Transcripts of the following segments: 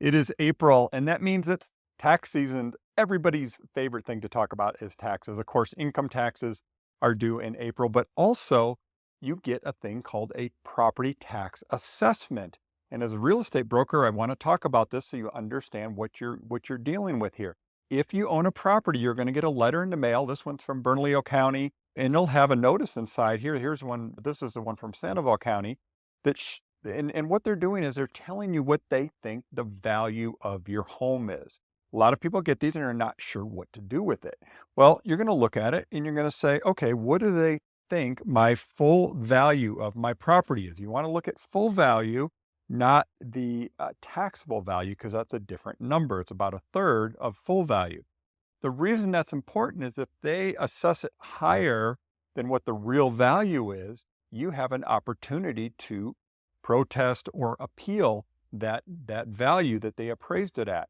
It is April, and that means it's tax season. Everybody's favorite thing to talk about is taxes. Of course, income taxes are due in April, but also you get a thing called a property tax assessment. And as a real estate broker, I want to talk about this so you understand what you're dealing with here. If you own a property, you're going to get a letter in the mail. This one's from Bernalillo County, and it'll have a notice inside here. Here's one. This is the one from Sandoval County that and what they're doing is they're telling you what they think the value of your home is. A lot of people get these and are not sure what to do with it. Well, you're going to look at it and you're going to say, okay, what do they think my full value of my property is? You want to look at full value, not the taxable value, because that's a different number. It's about a third of full value. The reason that's important is if they assess it higher than what the real value is, you have an opportunity to protest or appeal that value that they appraised it at.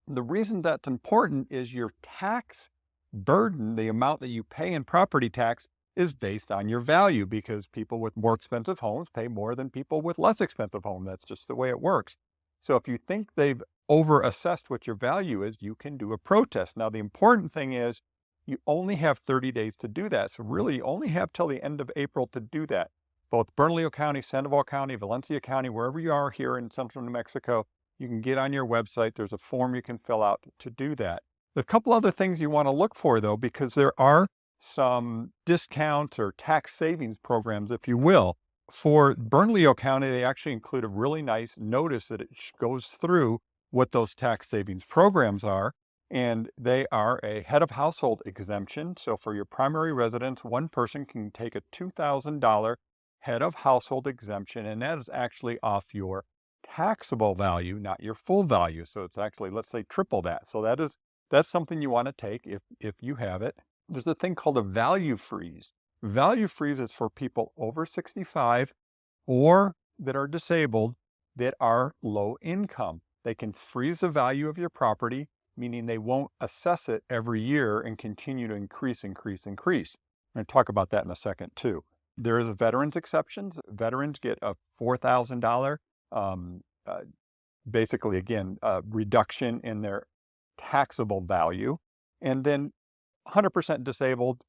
The reason that's important is your tax burden, the amount that you pay in property tax, is based on your value, because people with more expensive homes pay more than people with less expensive homes. That's just the way it works. So if you think they've overassessed what your value is, you can do a protest. Now, the important thing is you only have 30 days to do that. So really you only have till the end of April to do that. Both Bernalillo County, Sandoval County, Valencia County, wherever you are here in central New Mexico, you can get on your website. There's a form you can fill out to do that. There are a couple other things you want to look for, though, because there are some discounts or tax savings programs, if you will. For Bernalillo County, they actually include a really nice notice that it goes through what those tax savings programs are. And they are a head of household exemption. So for your primary residence, one person can take a $2,000 head of household exemption, and that is actually off your taxable value, not your full value. So it's actually, let's say, triple that. So that's something you want to take if you have it. There's a thing called a value freeze. Value freeze is for people over 65 or that are disabled that are low income. They can freeze the value of your property, meaning they won't assess it every year and continue to increase. I'm going to talk about that in a second too. There is a veterans exceptions. Veterans get a $4,000, basically again, reduction in their taxable value. And then 100% disabled,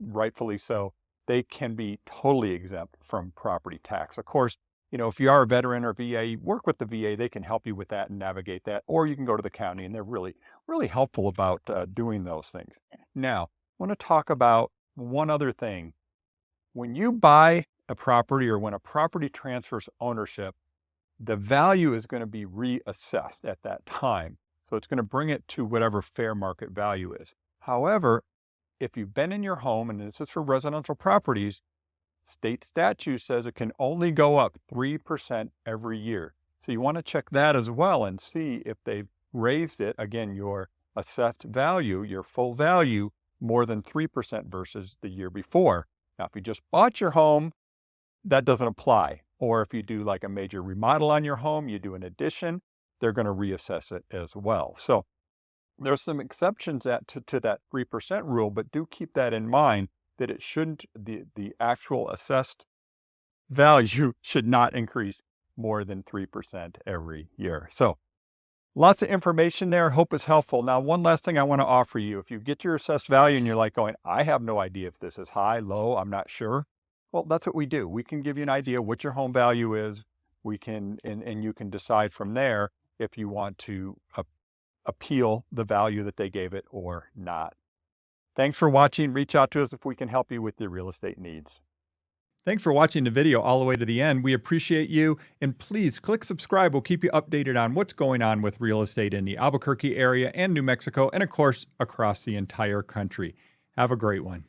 rightfully so, they can be totally exempt from property tax. Of course, if you are a veteran or VA, work with the VA. They can help you with that and navigate that. Or you can go to the county, and they're really, really helpful about doing those things. Now, I want to talk about one other thing. When you buy a property or when a property transfers ownership, the value is going to be reassessed at that time. So it's going to bring it to whatever fair market value is. However, if you've been in your home, and this is for residential properties, state statute says it can only go up 3% every year. So you want to check that as well and see if they've raised it, again, your assessed value, your full value, more than 3% versus the year before. Now, if you just bought your home, that doesn't apply. Or if you do like a major remodel on your home, you do an addition, they're going to reassess it as well. So there's some exceptions to that 3% rule, but do keep that in mind that it shouldn't, the actual assessed value should not increase more than 3% every year. So lots of information there. Hope it's helpful. Now, one last thing I want to offer you. If you get your assessed value and you're like going, I have no idea if this is high, low, I'm not sure. Well, that's what we do. We can give you an idea what your home value is. We can, and you can decide from there if you want to appeal the value that they gave it or not. Thanks for watching. Reach out to us if we can help you with your real estate needs. Thanks for watching the video all the way to the end. We appreciate you. And please click subscribe. We'll keep you updated on what's going on with real estate in the Albuquerque area and New Mexico, and of course, across the entire country. Have a great one.